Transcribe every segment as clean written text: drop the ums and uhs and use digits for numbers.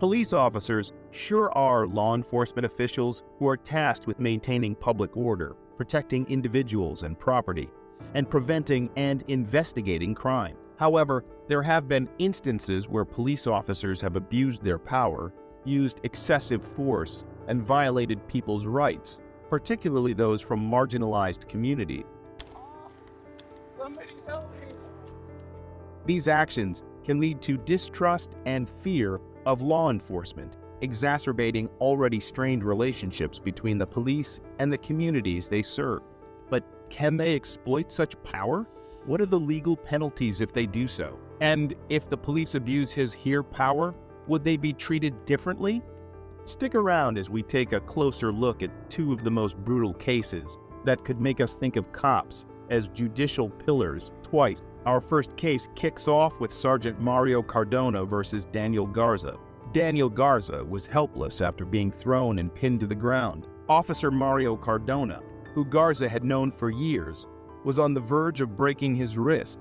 Police officers sure are law enforcement officials who are tasked with maintaining public order, protecting individuals and property, and preventing and investigating crime. However, there have been instances where police officers have abused their power, used excessive force, and violated people's rights, particularly those from marginalized communities. Somebody help me. These actions can lead to distrust and fear of law enforcement, exacerbating already strained relationships between the police and the communities they serve. But can they exploit such power? What are the legal penalties if they do so? And if the police abuse his here power, would they be treated differently? Stick around as we take a closer look at two of the most brutal cases that could make us think of cops as judicial pillars twice. Our first case kicks off with Sergeant Mario Cardona versus Daniel Garza. Daniel Garza was helpless after being thrown and pinned to the ground. Officer Mario Cardona, who Garza had known for years, was on the verge of breaking his wrist.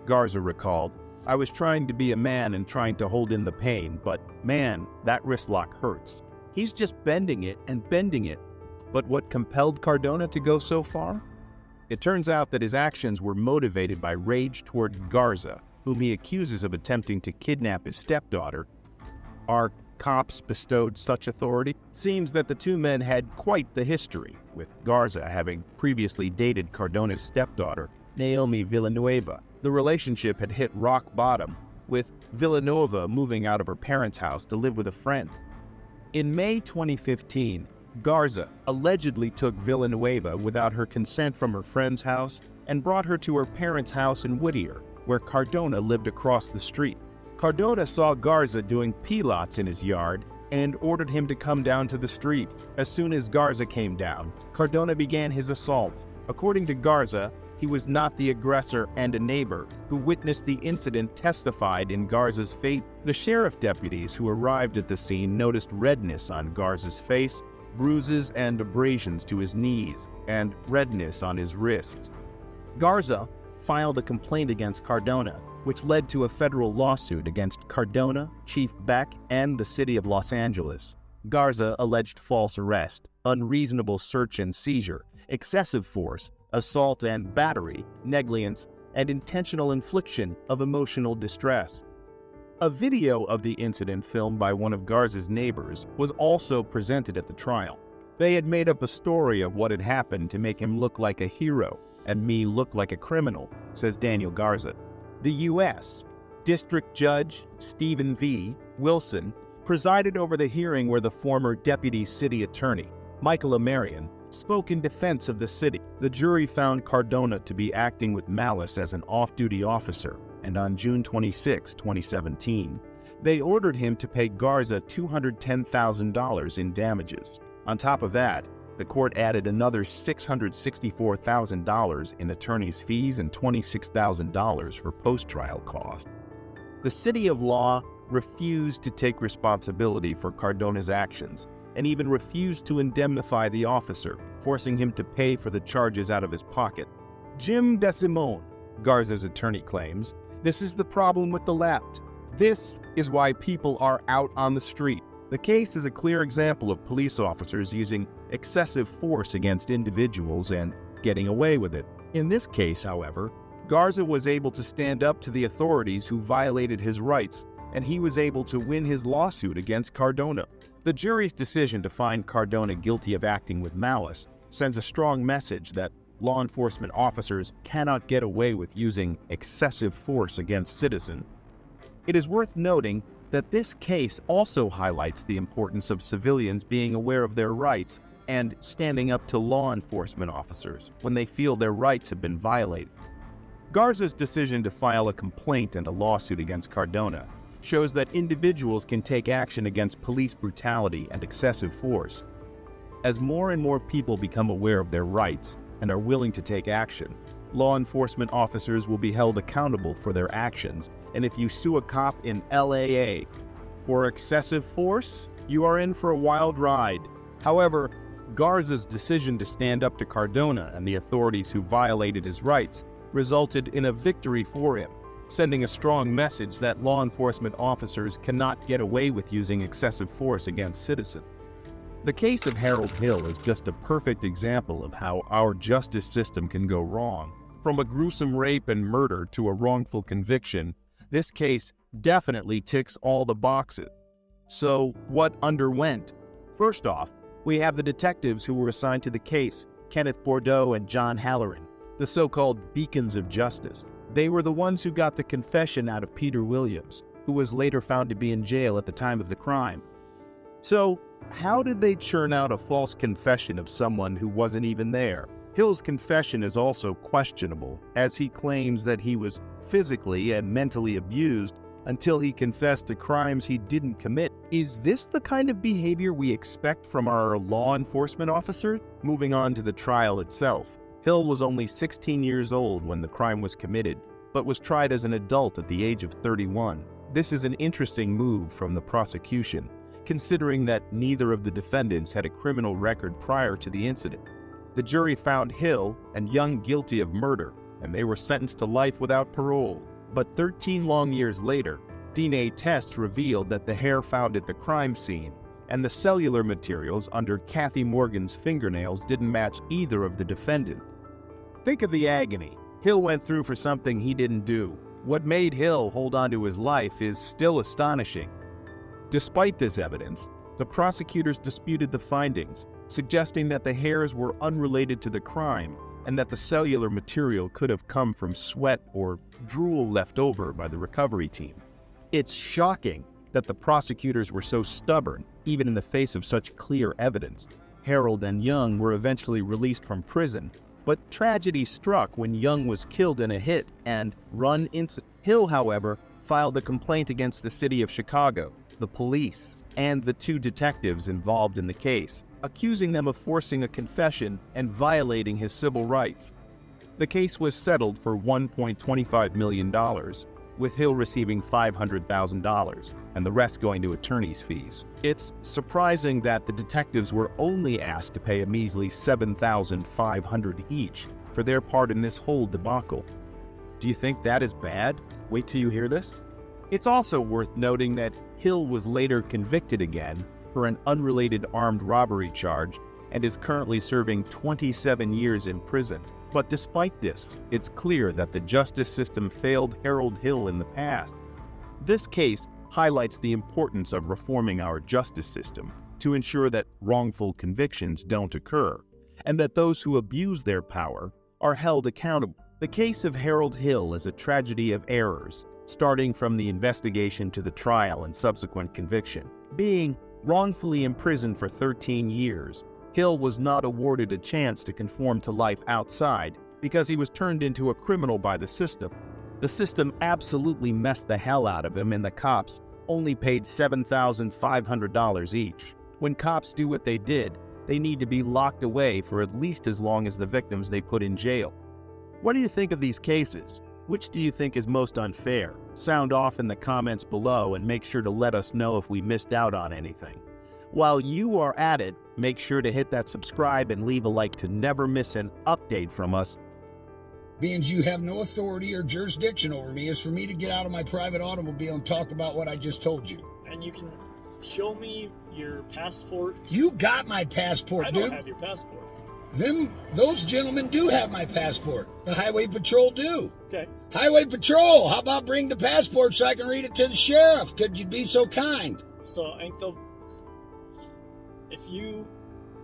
Garza recalled, "I was trying to be a man and trying to hold in the pain, but man, that wrist lock hurts. He's just bending it and bending it." But what compelled Cardona to go so far? It turns out that his actions were motivated by rage toward Garza, whom he accuses of attempting to kidnap his stepdaughter. Are cops bestowed such authority? It seems that the two men had quite the history, with Garza having previously dated Cardona's stepdaughter, Naomi Villanueva. The relationship had hit rock bottom, with Villanueva moving out of her parents' house to live with a friend. In May 2015, Garza allegedly took Villanueva without her consent from her friend's house and brought her to her parents' house in Whittier, where Cardona lived across the street. Cardona saw Garza doing pilates in his yard and ordered him to come down to the street. As soon as Garza came down, Cardona began his assault. According to Garza, he was not the aggressor, and a neighbor who witnessed the incident testified in Garza's favor. The sheriff deputies who arrived at the scene noticed redness on Garza's face, bruises and abrasions to his knees, and redness on his wrists. Garza filed a complaint against Cardona, which led to a federal lawsuit against Cardona, Chief Beck, and the city of Los Angeles. Garza alleged false arrest, unreasonable search and seizure, excessive force, assault and battery, negligence, and intentional infliction of emotional distress. A video of the incident filmed by one of Garza's neighbors was also presented at the trial. They had made up a story of what had happened to make him look like a hero and me look like a criminal, says Daniel Garza. The U.S. District Judge Stephen V. Wilson presided over the hearing where the former deputy city attorney, Michael Amarian, spoke in defense of the city. The jury found Cardona to be acting with malice as an off-duty officer, and on June 26, 2017, they ordered him to pay Garza $210,000 in damages. On top of that, the court added another $664,000 in attorney's fees and $26,000 for post-trial costs. The City of Law refused to take responsibility for Cardona's actions, and even refused to indemnify the officer, forcing him to pay for the charges out of his pocket. Jim DeSimone, Garza's attorney, claims, "This is the problem with the left. This is why people are out on the street." The case is a clear example of police officers using excessive force against individuals and getting away with it. In this case, however, Garza was able to stand up to the authorities who violated his rights, and he was able to win his lawsuit against Cardona. The jury's decision to find Cardona guilty of acting with malice sends a strong message that law enforcement officers cannot get away with using excessive force against citizens. It is worth noting that this case also highlights the importance of civilians being aware of their rights and standing up to law enforcement officers when they feel their rights have been violated. Garza's decision to file a complaint and a lawsuit against Cardona shows that individuals can take action against police brutality and excessive force. As more and more people become aware of their rights and are willing to take action, law enforcement officers will be held accountable for their actions, and if you sue a cop in LAA for excessive force, you are in for a wild ride. However, Garza's decision to stand up to Cardona and the authorities who violated his rights resulted in a victory for him. sending a strong message that law enforcement officers cannot get away with using excessive force against citizens. The case of Harold Hill is just a perfect example of how our justice system can go wrong. From a gruesome rape and murder to a wrongful conviction, this case definitely ticks all the boxes. So, what underwent? First off, we have the detectives who were assigned to the case, Kenneth Bordeaux and John Halloran, the so-called beacons of justice. They were the ones who got the confession out of Peter Williams, who was later found to be in jail at the time of the crime. So, how did they churn out a false confession of someone who wasn't even there? Hill's confession is also questionable, as he claims that he was physically and mentally abused until he confessed to crimes he didn't commit. Is this the kind of behavior we expect from our law enforcement officers? Moving on to the trial itself. Hill was only 16 years old when the crime was committed, but was tried as an adult at the age of 31. This is an interesting move from the prosecution, considering that neither of the defendants had a criminal record prior to the incident. The jury found Hill and Young guilty of murder, and they were sentenced to life without parole. But 13 long years later, DNA tests revealed that the hair found at the crime scene and the cellular materials under Kathy Morgan's fingernails didn't match either of the defendants. Think of the agony Hill went through for something he didn't do. What made Hill hold on to his life is still astonishing. Despite this evidence, the prosecutors disputed the findings, suggesting that the hairs were unrelated to the crime and that the cellular material could have come from sweat or drool left over by the recovery team. It's shocking that the prosecutors were so stubborn, even in the face of such clear evidence. Harold and Young were eventually released from prison, but tragedy struck when Young was killed in a hit-and-run incident. Hill, however, filed a complaint against the city of Chicago, the police, and the two detectives involved in the case, accusing them of forcing a confession and violating his civil rights. The case was settled for $1.25 million, with Hill receiving $500,000 and the rest going to attorney's fees. It's surprising that the detectives were only asked to pay a measly $7,500 each for their part in this whole debacle. Do you think that is bad? Wait till you hear this. It's also worth noting that Hill was later convicted again for an unrelated armed robbery charge and is currently serving 27 years in prison. But despite this, it's clear that the justice system failed Harold Hill in the past. This case highlights the importance of reforming our justice system to ensure that wrongful convictions don't occur, and that those who abuse their power are held accountable. The case of Harold Hill is a tragedy of errors, starting from the investigation to the trial and subsequent conviction. Being wrongfully imprisoned for 13 years, Hill was not awarded a chance to conform to life outside because he was turned into a criminal by the system. The system absolutely messed the hell out of him, and the cops only paid $7,500 each. When cops do what they did, they need to be locked away for at least as long as the victims they put in jail. What do you think of these cases? Which do you think is most unfair? Sound off in the comments below and make sure to let us know if we missed out on anything. While you are at it, make sure to hit that subscribe and leave a like to never miss an update from us. Being you have no authority or jurisdiction over me is for me to get out of my private automobile and talk about what I just told you. And you can show me your passport. You got my passport, I dude. don't have your passport. Those gentlemen do have my passport. The Highway Patrol do. Okay. Highway Patrol, how about bring the passport so I can read it to the sheriff? Could you be so kind? So, Uncle, if you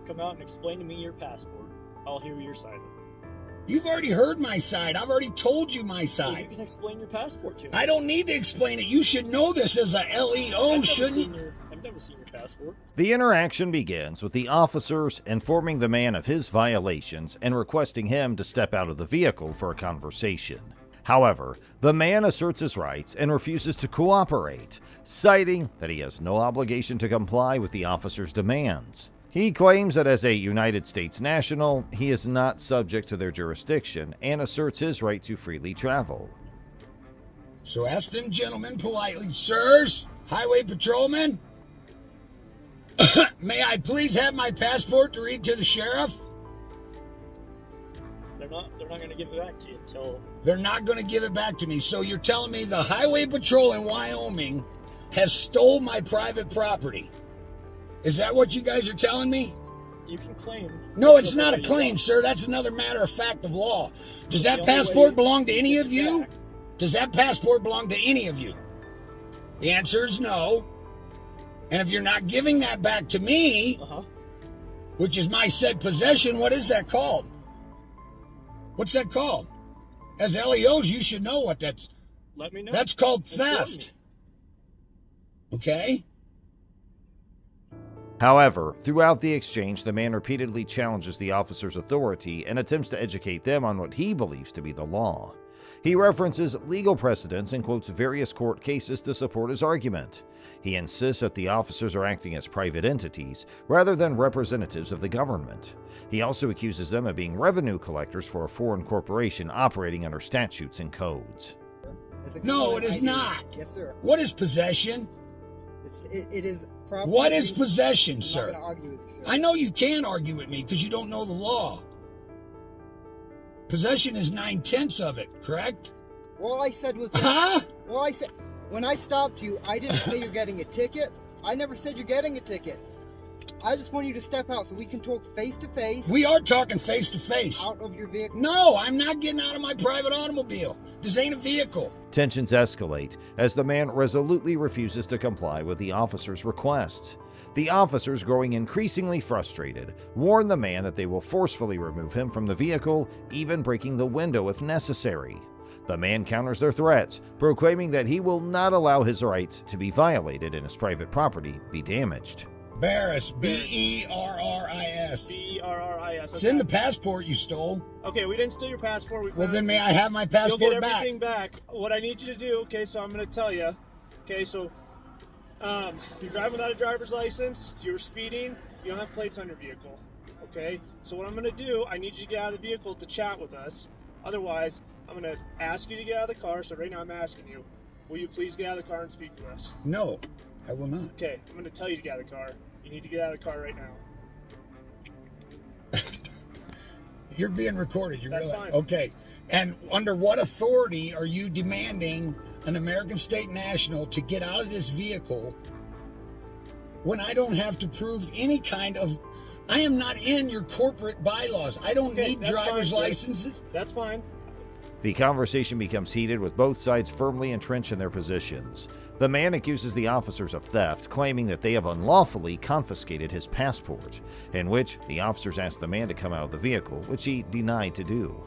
come out and explain to me your passport, I'll hear your side of it. You've already heard my side. I've already told you my Well, side. you can explain your passport to me. I don't need to explain it. You should know this as a LEO, shouldn't you? I've never seen your passport. The interaction begins with the officers informing the man of his violations and requesting him to step out of the vehicle for a conversation. However, the man asserts his rights and refuses to cooperate, citing that he has no obligation to comply with the officer's demands. He claims that as a United States national, he is not subject to their jurisdiction and asserts his right to freely travel. So ask them gentlemen politely, sirs, Highway Patrolman, may I please have my passport to read to the sheriff? They're not going to give it back to you until... They're not going to give it back to me. So you're telling me the Highway Patrol in Wyoming has stole my private property? Is that what you guys are telling me? You can claim... No, it's not a claim, sir. That's another matter of fact of law. Does that passport belong to any of you? Does that passport belong to any of you? The answer is no. And if you're not giving that back to me, which is my said possession, what is that called? What's that called? As LEOs, you should know what that's... Let me know. That's called theft. Okay? However, throughout the exchange, the man repeatedly challenges the officer's authority and attempts to educate them on what he believes to be the law. He references legal precedents and quotes various court cases to support his argument. He insists that the officers are acting as private entities rather than representatives of the government. He also accuses them of being revenue collectors for a foreign corporation operating under statutes and codes. No, it is not. Yes, sir. What is possession? It is property. What is possession, I'm sir? not gonna argue with you, sir. I know you can argue with me because you don't know the law. Possession is 9/10 of it, correct? All I said was... Huh? All I said... When I stopped you, I didn't say you're getting a ticket. I never said you're getting a ticket. I just want you to step out so we can talk face to face. We are talking face to face. Out of your vehicle. No, I'm not getting out of my private automobile. This ain't a vehicle. Tensions escalate as the man resolutely refuses to comply with the officer's requests. The officers, growing increasingly frustrated, warn the man that they will forcefully remove him from the vehicle, even breaking the window if necessary. The man counters their threats, proclaiming that he will not allow his rights to be violated and his private property be damaged. Barris, B-E-R-R-I-S. B-E-R-R-I-S. It's in the passport you stole. Okay, we didn't steal your passport. Well, then may I have my passport You'll get back? everything back. What I need you to do, okay, so I'm going to tell you. Okay, so you're driving without a driver's license, you're speeding, you don't have plates on your vehicle. Okay, so what I'm going to do, I need you to get out of the vehicle to chat with us. Otherwise, I'm going to ask you to get out of the car. So right now I'm asking you, will you please get out of the car and speak with us? No, I will not. Okay, I'm going to tell you to get out of the car. You need to get out of the car right now. You're being recorded. You That's realize? fine. Okay. And under what authority are you demanding an American state national to get out of this vehicle when I don't have to prove any kind of... I am not in your corporate bylaws. I don't need driver's licenses. That's fine. The conversation becomes heated with both sides firmly entrenched in their positions. The man accuses the officers of theft, claiming that they have unlawfully confiscated his passport, in which the officers ask the man to come out of the vehicle, which he denied to do.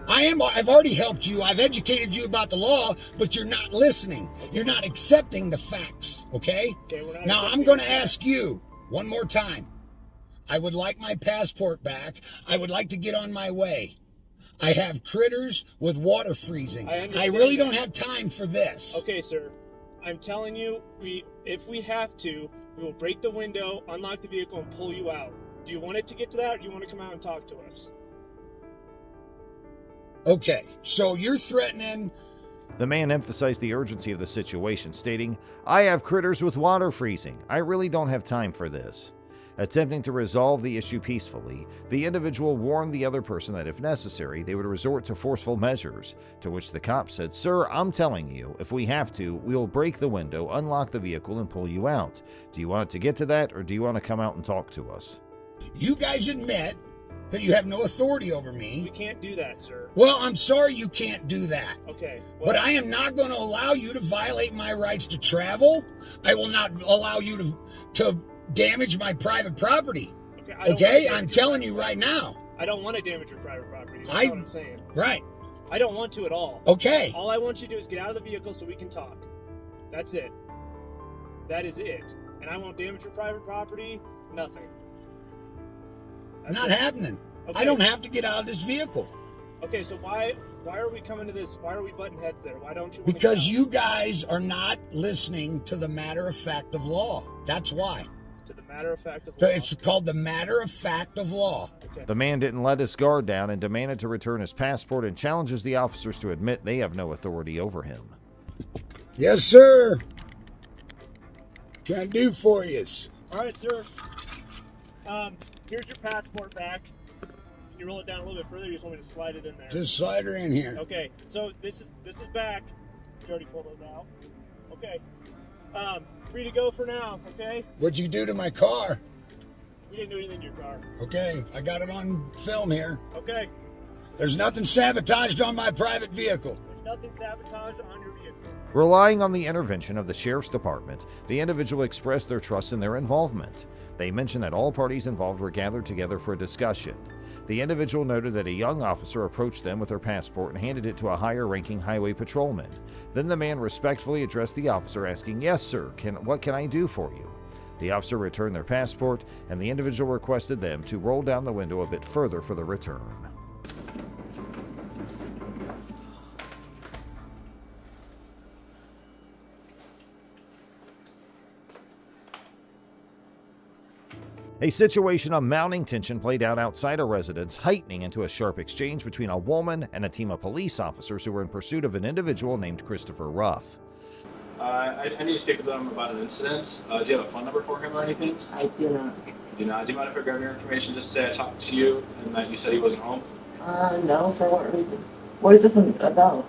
I've already helped you. I've educated you about the law, but you're not listening. You're not accepting the facts, okay? Now I'm going to ask you one more time. I would like my passport back. I would like to get on my way. I have critters with water freezing. I really don't have time for this. Okay, sir. I'm telling you, if we have to, we will break the window, unlock the vehicle, and pull you out. Do you want it to get to that, or do you want to come out and talk to us? Okay, so you're threatening... The man emphasized the urgency of the situation, stating, "I have critters with water freezing. I really don't have time for this." Attempting to resolve the issue peacefully, the individual warned the other person that if necessary, they would resort to forceful measures, to which the cop said, "Sir, I'm telling you, if we have to, we will break the window, unlock the vehicle, and pull you out. Do you want it to get to that, or do you want to come out and talk to us?" You guys admit that you have no authority over me. We can't do that, sir. Well, I'm sorry you can't do that. Okay. But I am not going to allow you to violate my rights to travel. I will not allow you to damage my private property. Okay? I'm telling you right now. I don't want to damage your private property. That's what I'm saying. Right. I don't want to at all. Okay. All I want you to do is get out of the vehicle so we can talk. That's it. That is it. And I won't damage your private property. Nothing. Not happening. Okay. I don't have to get out of this vehicle. Okay, so why are we coming to this? Why are we butting heads there? Why don't you? Because you guys are not listening to the matter of fact of law. That's why. To the matter of fact of law. It's called the matter of fact of law. Okay. The man didn't let his guard down and demanded to return his passport and challenges the officers to admit they have no authority over him. Yes, sir. Can I do for you? All right, sir. Here's your passport back. you roll it down a little bit further? You just want me to slide it in there? Just slide her in here. Okay, so this is back. You already pulled those out. Okay. Free to go for now, okay? What'd you do to my car? We didn't do anything to your car. Okay, I got it on film here. Okay. There's nothing sabotaged on my private vehicle. There's nothing sabotaged on your vehicle. Relying on the intervention of the sheriff's department, the individual expressed their trust in their involvement. They mentioned that all parties involved were gathered together for a discussion. The individual noted that a young officer approached them with their passport and handed it to a higher-ranking highway patrolman. Then the man respectfully addressed the officer, asking, "Yes, sir, what can I do for you?" The officer returned their passport, and the individual requested them to roll down the window a bit further for the return. A situation of mounting tension played out outside a residence, heightening into a sharp exchange between a woman and a team of police officers who were in pursuit of an individual named Christopher Ruff. I need to speak with him about an incident. Do you have a phone number for him or anything? I do not. You do not? Do you mind if I grab your information? Just say I talked to you and that you said he wasn't home? No, for what reason? What is this about?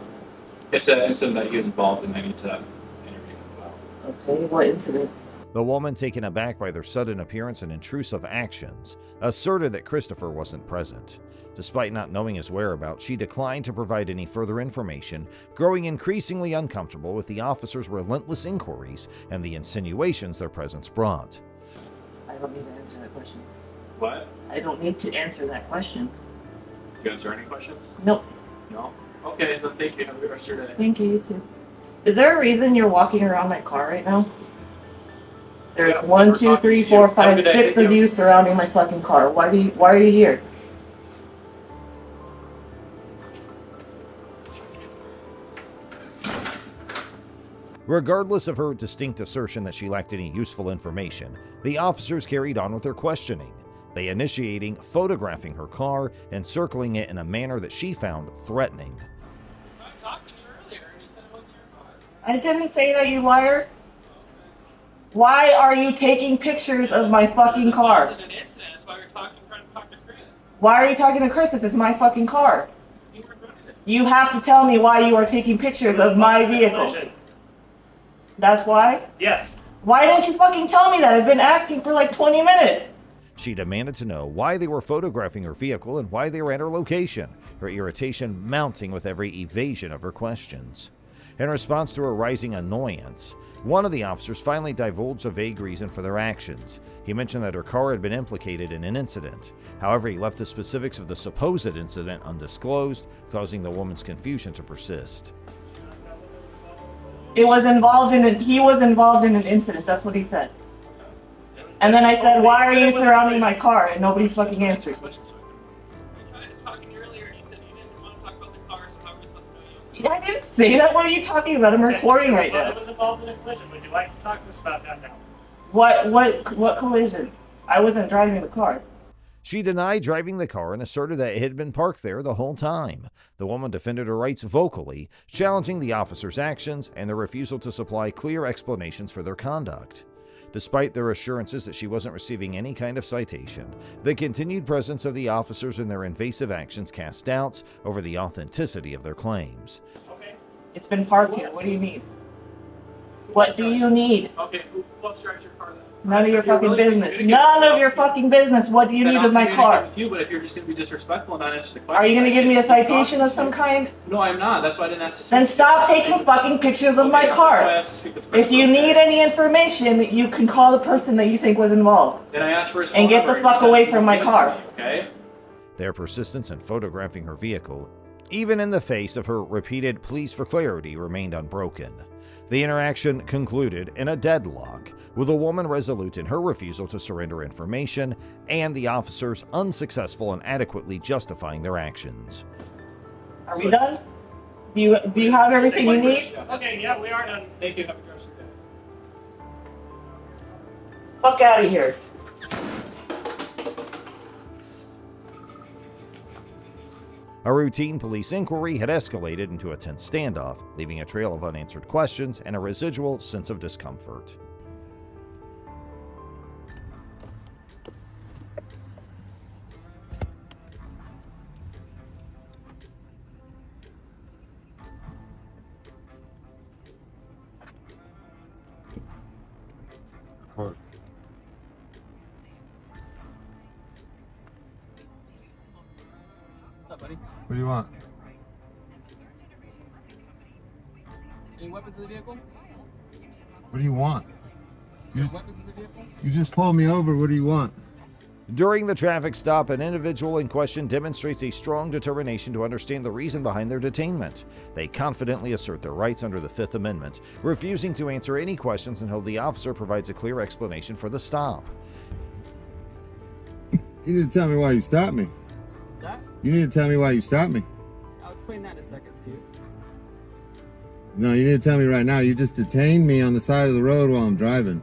It's an incident that he was involved in. I need to interview him about. Okay, what incident? The woman, taken aback by their sudden appearance and intrusive actions, asserted that Christopher wasn't present. Despite not knowing his whereabouts, she declined to provide any further information, growing increasingly uncomfortable with the officers' relentless inquiries and the insinuations their presence brought. I don't need to answer that question. What? I don't need to answer that question. Do you answer any questions? Nope. No? Okay, then thank you. Have a good rest of your day. Thank you, you too. Is there a reason you're walking around my car right now? There's Yeah, 1, we're 2, talking 3, to 4, you. Have a 5, good day. 6 Thank of you. you surrounding my fucking car. Why are you here? Regardless of her distinct assertion that she lacked any useful information, the officers carried on with their questioning. They initiating photographing her car and circling it in a manner that she found threatening. I was talking to you earlier and you said it wasn't your car. I didn't say that, you liar. Why are you taking pictures of my fucking car? It was an incident. That's why we're trying to talk to Chris. Why are you talking to Chris if it's my fucking car? You were arrested. You have to tell me why you are taking pictures of my vehicle. That's why? Yes. Why didn't you fucking tell me that? I've been asking for like 20 minutes. She demanded to know why they were photographing her vehicle and why they were at her location, her irritation mounting with every evasion of her questions. In response to her rising annoyance, one of the officers finally divulged a vague reason for their actions. He mentioned that her car had been implicated in an incident. However, he left the specifics of the supposed incident undisclosed, causing the woman's confusion to persist. He was involved in an incident, that's what he said. And then I said, why are you surrounding my car? And nobody's fucking answered. We tried to talk to you earlier and you said you didn't want to talk about the car, so how are we supposed to know you? I didn't say that. What are you talking about? I'm recording right I now. was involved in a collision. Would you like to talk to us about that now? What collision? I wasn't driving the car. She denied driving the car and asserted that it had been parked there the whole time. The woman defended her rights vocally, challenging the officers' actions and their refusal to supply clear explanations for their conduct. Despite their assurances that she wasn't receiving any kind of citation, the continued presence of the officers and their invasive actions cast doubts over the authenticity of their claims. Okay. It's been parked here. What do you need? What do you need? Okay, who else drives your car then? None of your If you're fucking willing to business. communicate None with of your fucking business. What do you then need I'll of my communicate car? with you, but if you're just going to be disrespectful and not answer the question, Are you gonna give me a citation of some kind? No, I'm not. That's why I didn't ask to Then speak. stop taking fucking pictures of my Okay, that's why I car. asked to speak with the If you person. need any information, you can call the person that you think was involved. Then I asked for his And phone get number the you fuck said away you from would my give it to car. me, okay? Their persistence in photographing her vehicle, even in the face of her repeated pleas for clarity, remained unbroken. The interaction concluded in a deadlock, with the woman resolute in her refusal to surrender information and the officers unsuccessful in adequately justifying their actions. Are we done? Do you have everything you need? Okay, yeah, we are done. Thank you. Have a good rest of your day. Fuck out of here. A routine police inquiry had escalated into a tense standoff, leaving a trail of unanswered questions and a residual sense of discomfort. up, buddy? What do you want? Any weapons in the vehicle? What do you want? Weapons in the vehicle? You just pulled me over. What do you want? During the traffic stop, an individual in question demonstrates a strong determination to understand the reason behind their detainment. They confidently assert their rights under the Fifth Amendment, refusing to answer any questions until the officer provides a clear explanation for the stop. You need to tell me why you stopped me. What's that? You need to tell me why you stopped me. I'll explain that in a second to you. No, you need to tell me right now. You just detained me on the side of the road while I'm driving.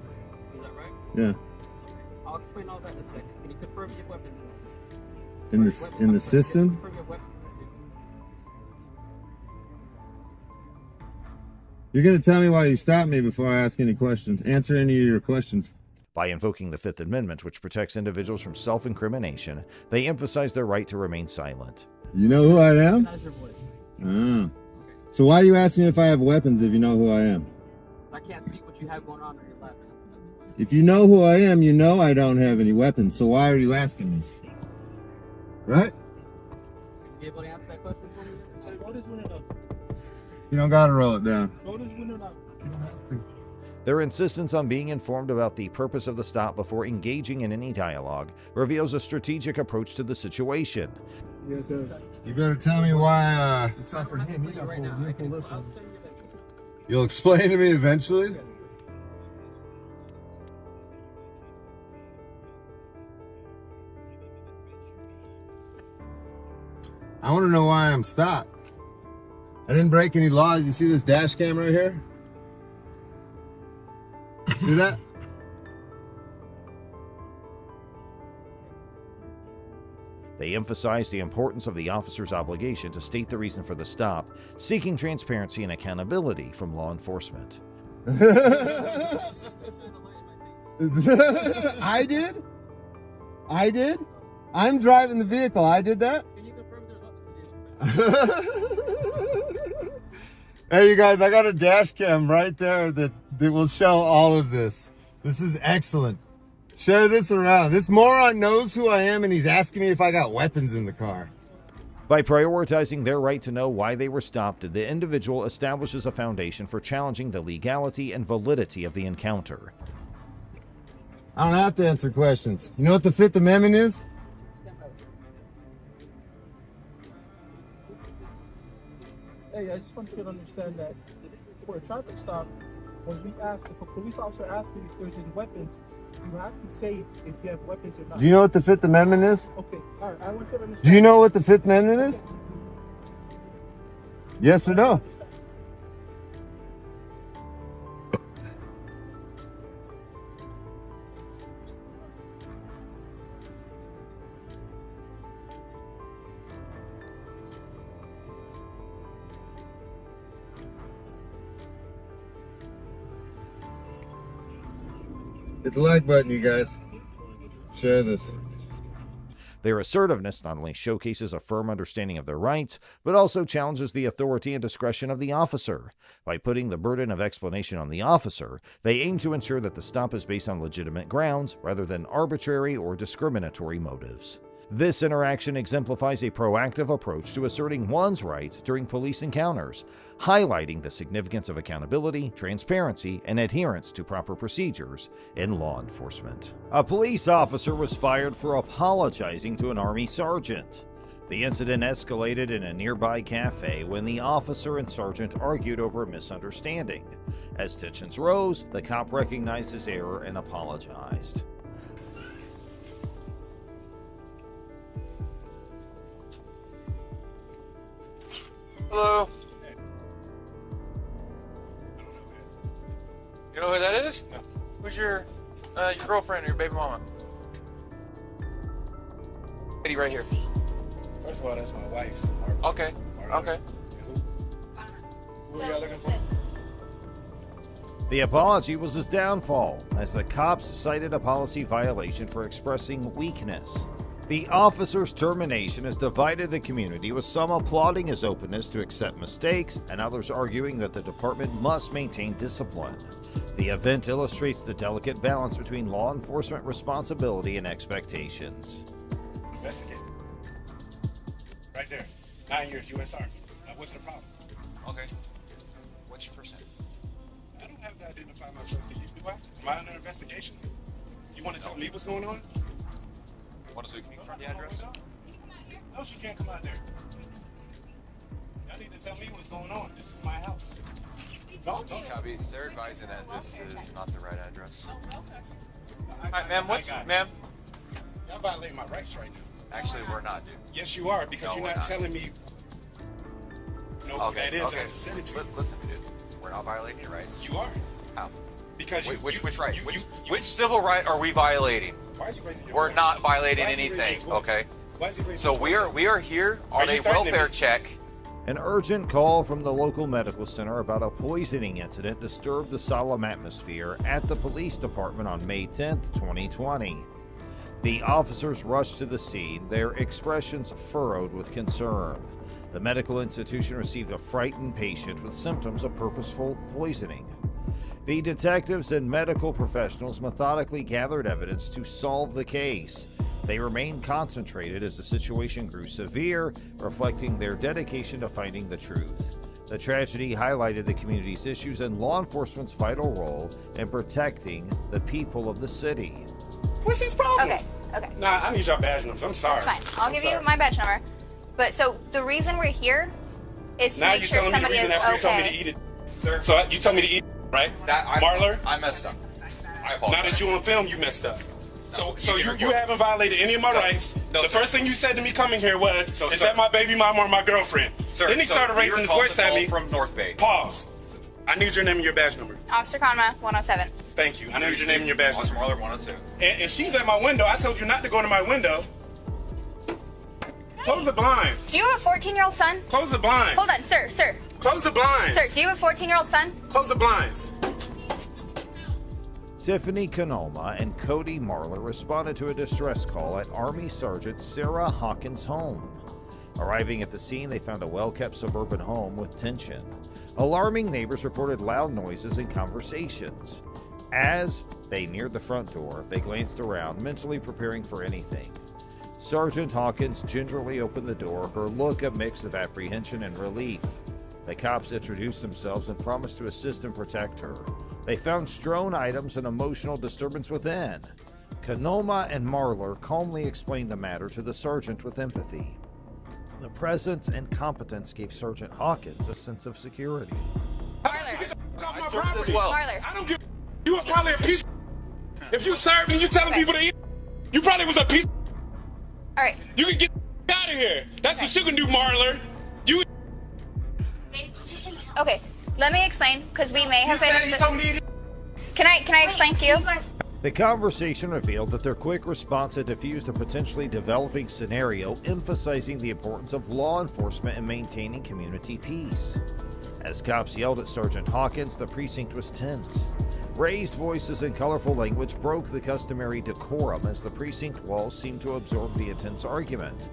Is that right? Yeah. I'll explain all that in a second. Can you confirm you have weapons in the system? In the system? Confirm you have weapons in the vehicle. You're gonna tell me why you stopped me before I ask any questions. Answer any of your questions. By invoking the Fifth Amendment, which protects individuals from self-incrimination, they emphasize their right to remain silent. You know who I am? Recognize your voice. Ah. So why are you asking me if I have weapons if you know who I am? I can't see what you have going on your lap. If you know who I am, you know I don't have any weapons. So why are you asking me? Right? You able to answer that question for me? Roll this window down. You don't gotta roll it down. Roll this window down. You don't have to. Their insistence on being informed about the purpose of the stop before engaging in any dialogue reveals a strategic approach to the situation. Yes, it does. You better tell me why, It's not for him. You'll explain to me eventually? I want to know why I'm stopped. I didn't break any laws. You see this dash cam right here? See that? They emphasize the importance of the officer's obligation to state the reason for the stop, seeking transparency and accountability from law enforcement. I did? I did? I'm driving the vehicle. I did that? Can you confirm there's weapons in the vehicle? Hey, you guys, I got a dash cam right there that will show all of this. This is excellent. Share this around. This moron knows who I am and he's asking me if I got weapons in the car. By prioritizing their right to know why they were stopped, the individual establishes a foundation for challenging the legality and validity of the encounter. I don't have to answer questions. You know what the Fifth Amendment is? Hey, I just want you to understand that for a traffic stop, when we ask, if a police officer asks you if there's any weapons, you have to say if you have weapons or not. Do you know what the Fifth Amendment is? Okay, all right, I want you to understand. Do you know what the Fifth Amendment is? Yes or no? Hit the like button, you guys. Share this. Their assertiveness not only showcases a firm understanding of their rights, but also challenges the authority and discretion of the officer. By putting the burden of explanation on the officer, they aim to ensure that the stop is based on legitimate grounds rather than arbitrary or discriminatory motives. This interaction exemplifies a proactive approach to asserting one's rights during police encounters, highlighting the significance of accountability, transparency, and adherence to proper procedures in law enforcement. A police officer was fired for apologizing to an Army sergeant. The incident escalated in a nearby cafe when the officer and sergeant argued over a misunderstanding. As tensions rose, the cop recognized his error and apologized. Hello. You know who that is? No. Who's your girlfriend or your baby mama? Lady right here. First of all, that's my wife. Okay. Okay. Who are y'all looking for? The apology was his downfall, as the cops cited a policy violation for expressing weakness. The officer's termination has divided the community, with some applauding his openness to accept mistakes and others arguing that the department must maintain discipline. The event illustrates the delicate balance between law enforcement responsibility and expectations. Investigate. Right there. 9 years, U.S. Army. Now, what's the problem? Okay. What's your first name? I don't have to identify myself to you, do I? Am I under investigation? You want to tell me what's going on? Can you confirm the address? No, she can't come out there. Y'all need to tell me what's going on. This is my house. Don't. Copy. They're advising that this is not the right address. Alright, ma'am, ma'am? Y'all violating my rights right now. Actually, we're not, dude. Yes, you are, because No, you're we're not not. telling me who that is. I said it to you. Listen to me, dude. We're not violating your rights. You are. How? Because Which right? Which civil right are we violating? Why are you raising your We're voice? not violating Why is he raising anything, his voice? okay? Why is he raising So his we voice? are here on Are you a threatening welfare me? check. An urgent call from the local medical center about a poisoning incident disturbed the solemn atmosphere at the police department on May 10th, 2020. The officers rushed to the scene, their expressions furrowed with concern. The medical institution received a frightened patient with symptoms of purposeful poisoning. The detectives and medical professionals methodically gathered evidence to solve the case. They remained concentrated as the situation grew severe, reflecting their dedication to finding the truth. The tragedy highlighted the community's issues and law enforcement's vital role in protecting the people of the city. What's his problem? Okay. Nah, I need your badge numbers. I'm sorry. That's fine. I'll give you my badge number. But so the reason we're here is to Now make you're sure telling me the somebody reason is after you told me to okay. eat it. Sir. So you told me to eat it, right? Marler? I messed up. I apologize. Now that you on film, you messed up. So you you haven't violated any of my rights. The first thing you said to me coming here was, is that my baby mama or my girlfriend? Sir, Then he started we raising his recalled voice the at call me. from North Bay. Pause. I need your name and your badge number. Officer Conma, 107. Thank you. I need your name and your badge Officer number. Marler, 102. And she's at my window. I told you not to go to my window. Close the blinds. Do you have a 14-year-old son? Close the blinds. Hold on, sir. Close the blinds. Sir, do you have a 14-year-old son? Close the blinds. Tiffany Canoma and Cody Marler responded to a distress call at Army Sergeant Sarah Hawkins' home. Arriving at the scene, they found a well-kept suburban home with tension. Alarming neighbors reported loud noises and conversations. As they neared the front door, they glanced around, mentally preparing for anything. Sergeant Hawkins gingerly opened the door, her look a mix of apprehension and relief. The cops introduced themselves and promised to assist and protect her. They found strewn items and emotional disturbance within. Canoma and Marler calmly explained the matter to the sergeant with empathy. The presence and competence gave Sergeant Hawkins a sense of security. Marler. I served as well. Marler. I don't give. You were probably a piece. If you served and you telling people to eat, you probably was a piece. All right. You can get out of here. That's what you can do, Marler. You. Okay. Let me explain, because we may have been. You told me. Can I explain to you? The conversation revealed that their quick response had diffused a potentially developing scenario, emphasizing the importance of law enforcement in maintaining community peace. As cops yelled at Sergeant Hawkins, the precinct was tense. Raised voices and colorful language broke the customary decorum as the precinct walls seemed to absorb the intense argument.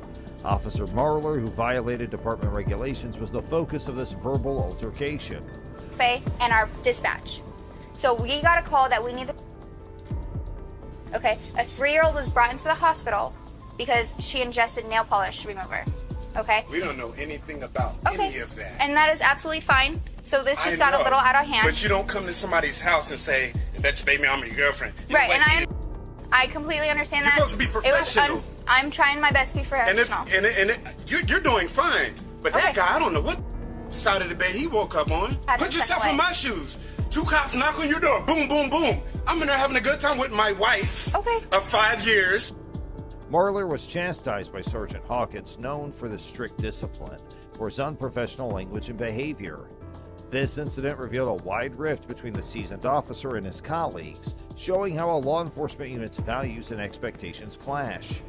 Officer Marler, who violated department regulations, was the focus of this verbal altercation. And our dispatch. So we got a call that we need to. Okay, a 3-year-old was brought into the hospital because she ingested nail polish remover. Okay? We don't know anything about any of that. And that is absolutely fine. So this just got a little out of hand. But you don't come to somebody's house and say, that's your baby mama or your girlfriend. You Right, like and I completely understand You're that. supposed to be professional. I'm trying my best to be professional. You're doing fine. But that guy, I don't know what side of the bed he woke up on. Put yourself in my shoes. 2 cops knock on your door. Boom, boom, boom. I'm in there having a good time with my wife of 5 years. Marler was chastised by Sergeant Hawkins, known for the strict discipline, for his unprofessional language and behavior. This incident revealed a wide rift between the seasoned officer and his colleagues, showing how a law enforcement unit's values and expectations clash.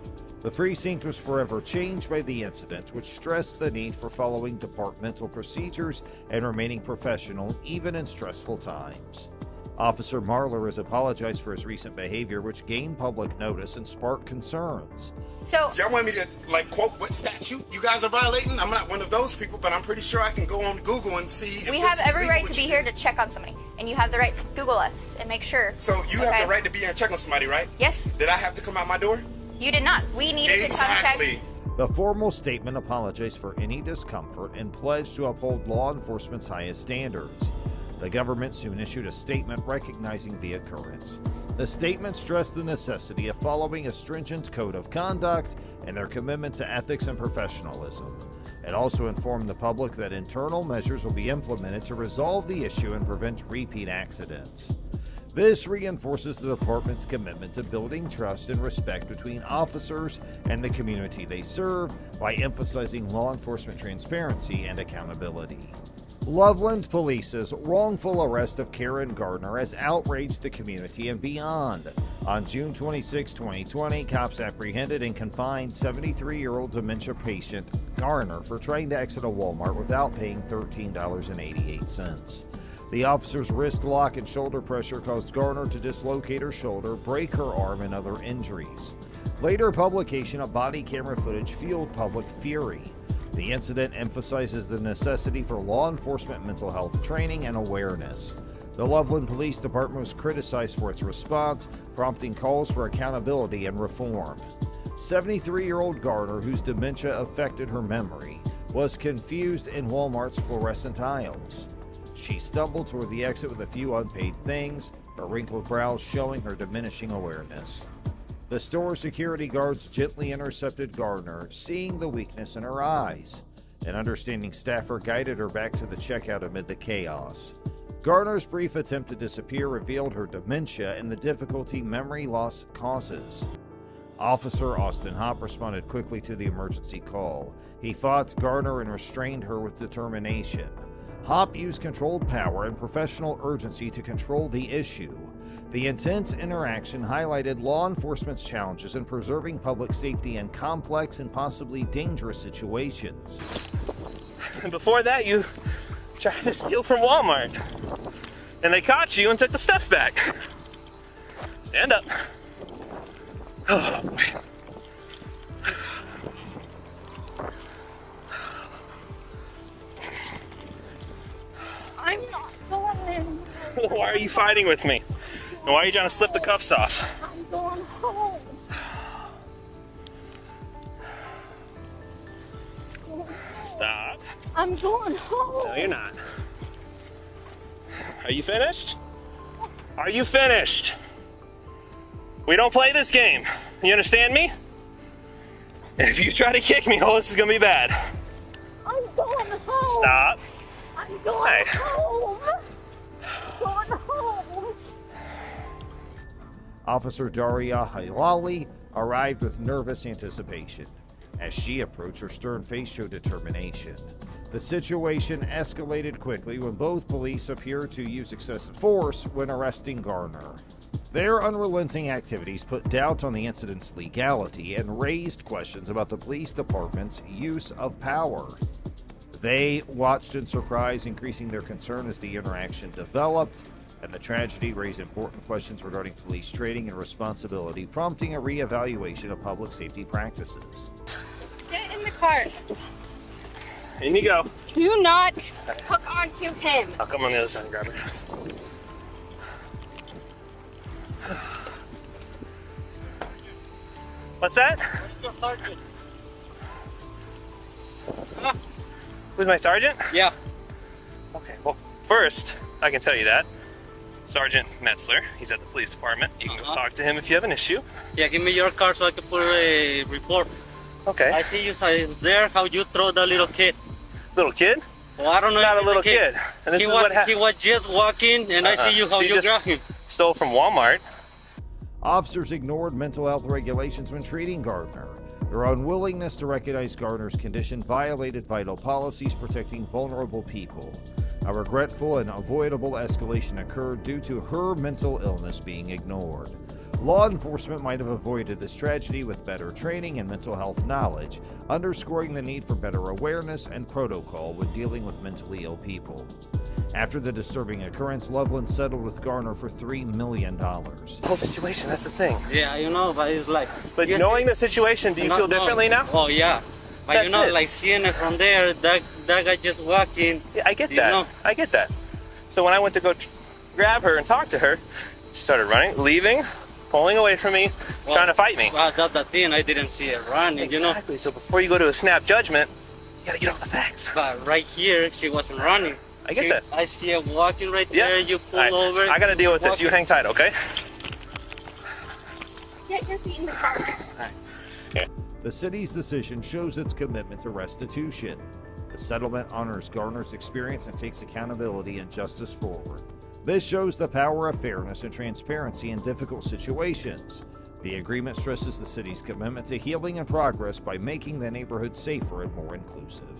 The precinct was forever changed by the incident, which stressed the need for following departmental procedures and remaining professional even in stressful times. Officer Marler has apologized for his recent behavior, which gained public notice and sparked concerns. So, y'all want me to quote what statute you guys are violating? I'm not one of those people, but I'm pretty sure I can go on Google and see if we this have is every legal right what to be you here did. to check on somebody, and you have the right to Google us and make sure. So you have the right to be here and check on somebody, right? Yes. Did I have to come out my door? You did not. We needed to come check. The formal statement apologized for any discomfort and pledged to uphold law enforcement's highest standards. The government soon issued a statement recognizing the occurrence. The statement stressed the necessity of following a stringent code of conduct and their commitment to ethics and professionalism. It also informed the public that internal measures will be implemented to resolve the issue and prevent repeat accidents. This reinforces the department's commitment to building trust and respect between officers and the community they serve by emphasizing law enforcement transparency and accountability. Loveland Police's wrongful arrest of Karen Gardner has outraged the community and beyond. On June 26, 2020, cops apprehended and confined 73-year-old dementia patient Garner for trying to exit a Walmart without paying $13.88. The officer's wrist lock and shoulder pressure caused Garner to dislocate her shoulder, break her arm, and other injuries. Later publication of body camera footage fueled public fury. The incident emphasizes the necessity for law enforcement mental health training and awareness. The Loveland Police Department was criticized for its response, prompting calls for accountability and reform. 73-year-old Gardner, whose dementia affected her memory, was confused in Walmart's fluorescent aisles. She stumbled toward the exit with a few unpaid things, her wrinkled brows showing her diminishing awareness. The store security guards gently intercepted Gardner, seeing the weakness in her eyes. An understanding staffer guided her back to the checkout amid the chaos. Gardner's brief attempt to disappear revealed her dementia and the difficulty memory loss causes. Officer Austin Hopp responded quickly to the emergency call. He fought Gardner and restrained her with determination. Hopp used controlled power and professional urgency to control the issue. The intense interaction highlighted law enforcement's challenges in preserving public safety in complex and possibly dangerous situations. And before that, you tried to steal from Walmart. And they caught you and took the stuff back. Stand up. Oh, boy. I'm not going. Why are you fighting with me? And why are you trying to slip the cuffs off? I'm going home. Stop. I'm going home. No, you're not. Are you finished? Are you finished? We don't play this game. You understand me? And if you try to kick me, oh, this is gonna be bad. I'm going home. Stop. I'm going home. Going home. Officer Daria Hilali arrived with nervous anticipation. As she approached, her stern face showed determination. The situation escalated quickly when both police appeared to use excessive force when arresting Gardner. Their unrelenting activities put doubt on the incident's legality and raised questions about the police department's use of power. They watched in surprise, increasing their concern as the interaction developed, and the tragedy raised important questions regarding police training and responsibility, prompting a reevaluation of public safety practices. Get in the car. In you go. Do not hook onto him. I'll come on the other side and grab her. What's that? Where's your sergeant? Who's my sergeant? Yeah. Okay, well, first, I can tell you that. Sergeant Metzler, he's at the police department. You can go talk to him if you have an issue. Yeah, give me your car so I can put a report. Okay. I see you there, how you throw the little kid. Little kid? Well, I don't know. He's not if a little kid. kid. And this he is what happened. He was just walking, and I see you how She you just grab him. Stole from Walmart. Officers ignored mental health regulations when treating Gardner. Their unwillingness to recognize Gardner's condition violated vital policies protecting vulnerable people. A regretful and avoidable escalation occurred due to her mental illness being ignored. Law enforcement might have avoided this tragedy with better training and mental health knowledge, underscoring the need for better awareness and protocol when dealing with mentally ill people. After the disturbing occurrence, Loveland settled with Gardner for $3 million. The whole situation, that's the thing. Yeah, you know, but it's like... But knowing the situation, do you feel differently now? Oh, yeah. But That's you know, it. like seeing it from there, that guy just walking. Yeah, I get you that. know? I get that. So when I went to go grab her and talk to her, she started running, leaving. pulling away from me, trying to fight me. Well, that's the thing. I didn't see it running, you know. Exactly. So before you go to a snap judgment, you gotta get all the facts. But right here, she wasn't running. I get that. I see her walking right there. You pull over. I gotta deal with this. You hang tight, okay? Get your feet in the car. The city's decision shows its commitment to restitution. The settlement honors Garner's experience and takes accountability and justice forward. This shows the power of fairness and transparency in difficult situations. The agreement stresses the city's commitment to healing and progress by making the neighborhood safer and more inclusive.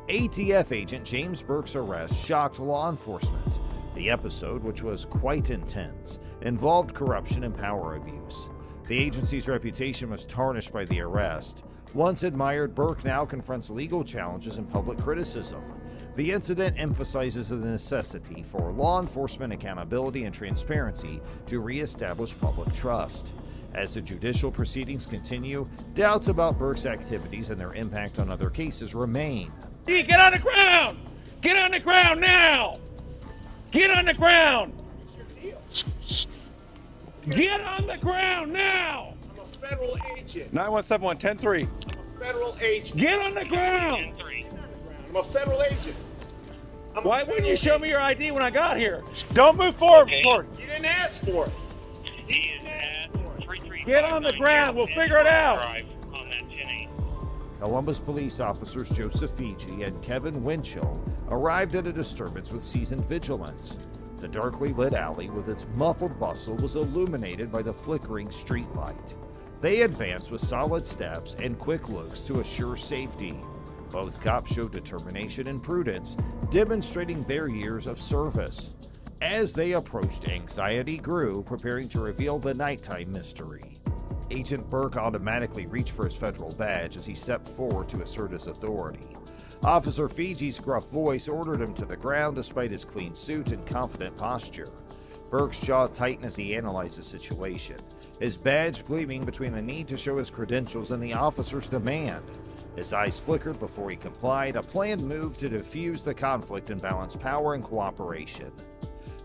ATF agent James Burke's arrest shocked law enforcement. The episode, which was quite intense, involved corruption and power abuse. The agency's reputation was tarnished by the arrest. Once admired, Burke now confronts legal challenges and public criticism. The incident emphasizes the necessity for law enforcement accountability and transparency to reestablish public trust. As the judicial proceedings continue, doubts about Burke's activities and their impact on other cases remain. Get on the ground! Get on the ground now! Get on the ground! Get on the ground now! I'm a federal agent. 917-110-3. I'm a federal agent. Get on the ground! I'm a federal agent. Why wouldn't you show me your ID when I got here? Don't move forward. You didn't ask for it. Get on the ground. We'll figure it out. Columbus police officers Joseph Fiji and Kevin Winchell arrived at a disturbance with seasoned vigilance. The darkly lit alley with its muffled bustle was illuminated by the flickering street light. They advanced with solid steps and quick looks to assure safety. Both cops showed determination and prudence, demonstrating their years of service. As they approached, anxiety grew, preparing to reveal the nighttime mystery. Agent Burke automatically reached for his federal badge as he stepped forward to assert his authority. Officer Fiji's gruff voice ordered him to the ground despite his clean suit and confident posture. Burke's jaw tightened as he analyzed the situation, his badge gleaming between the need to show his credentials and the officer's demand. His eyes flickered before he complied, a planned move to diffuse the conflict and balance power and cooperation.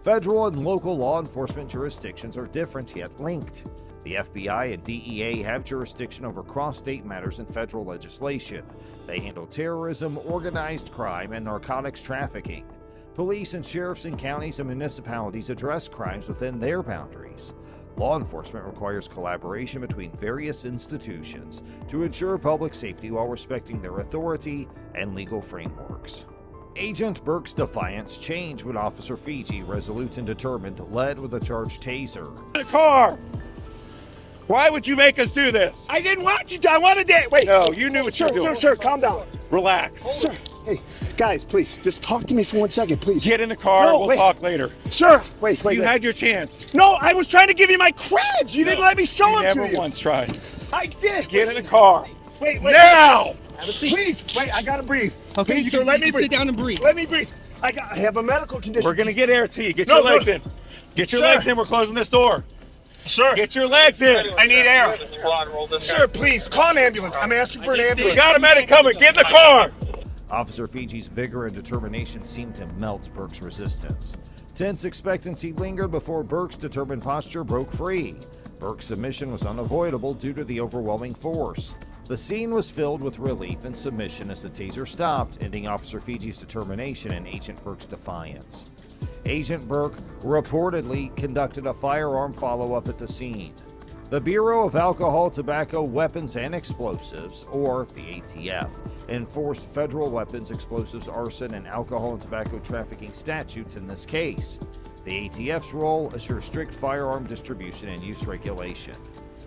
Federal and local law enforcement jurisdictions are different yet linked. The FBI and DEA have jurisdiction over cross-state matters in federal legislation. They handle terrorism, organized crime, and narcotics trafficking. Police and sheriffs in counties and municipalities address crimes within their boundaries. Law enforcement requires collaboration between various institutions to ensure public safety while respecting their authority and legal frameworks. Agent Burke's defiance changed when Officer Fiji, resolute and determined, led with a charged taser. The car! Why would you make us do this? I didn't want you to. I wanted to. Wait. No, you knew what you were doing. Sir, calm down. Relax. Sir, hey, guys, please, just talk to me for 1 second, please. Get in the car. No, we'll wait. talk later. Sir, wait. You had your chance. No, I was trying to give you my creds. You didn't let me show them to you. Never once tried. I did. Get in the car. Wait. Now! Have a seat. Please, wait, I gotta breathe. Okay, please, you sir, can, let you me can breathe. sit down and breathe. Let me breathe. I have a medical condition. We're gonna get air to you. Get No, your legs no. in. Get your Sir. legs in. We're closing this door. Sir. Get your legs in. I need air. Sir, please, call an ambulance. I'm asking for an ambulance. We got a medic coming. Get in the car. Officer Fiji's vigor and determination seemed to melt Burke's resistance. Tense expectancy lingered before Burke's determined posture broke free. Burke's submission was unavoidable due to the overwhelming force. The scene was filled with relief and submission as the taser stopped, ending Officer Fiji's determination and Agent Burke's defiance. Agent Burke reportedly conducted a firearm follow-up at the scene. The Bureau of Alcohol, Tobacco, Weapons, and Explosives, or the ATF, enforced federal weapons, explosives, arson, and alcohol and tobacco trafficking statutes in this case. The ATF's role assures strict firearm distribution and use regulation.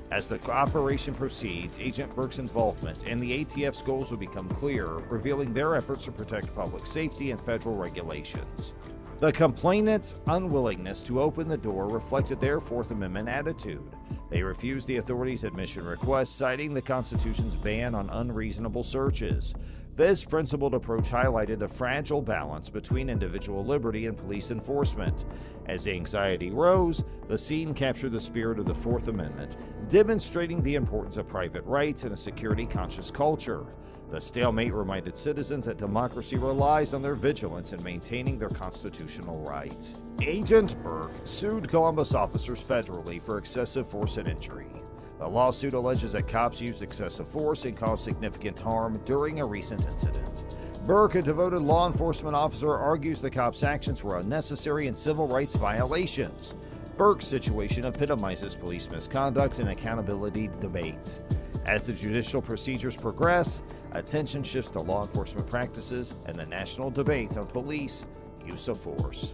As the operation proceeds, Agent Burke's involvement and the ATF's goals will become clearer, revealing their efforts to protect public safety and federal regulations. The complainant's unwillingness to open the door reflected their Fourth Amendment attitude. They refused the authorities' admission request, citing the Constitution's ban on unreasonable searches. This principled approach highlighted the fragile balance between individual liberty and police enforcement. As anxiety rose, the scene captured the spirit of the Fourth Amendment, demonstrating the importance of private rights in a security-conscious culture. The stalemate reminded citizens that democracy relies on their vigilance in maintaining their constitutional rights. Agent Burke sued Columbus officers federally for excessive force and injury. The lawsuit alleges that cops used excessive force and caused significant harm during a recent incident. Burke, a devoted law enforcement officer, argues the cops' actions were unnecessary and civil rights violations. Burke's situation epitomizes police misconduct and accountability debates. As the judicial procedures progress, attention shifts to law enforcement practices and the national debate on police use of force.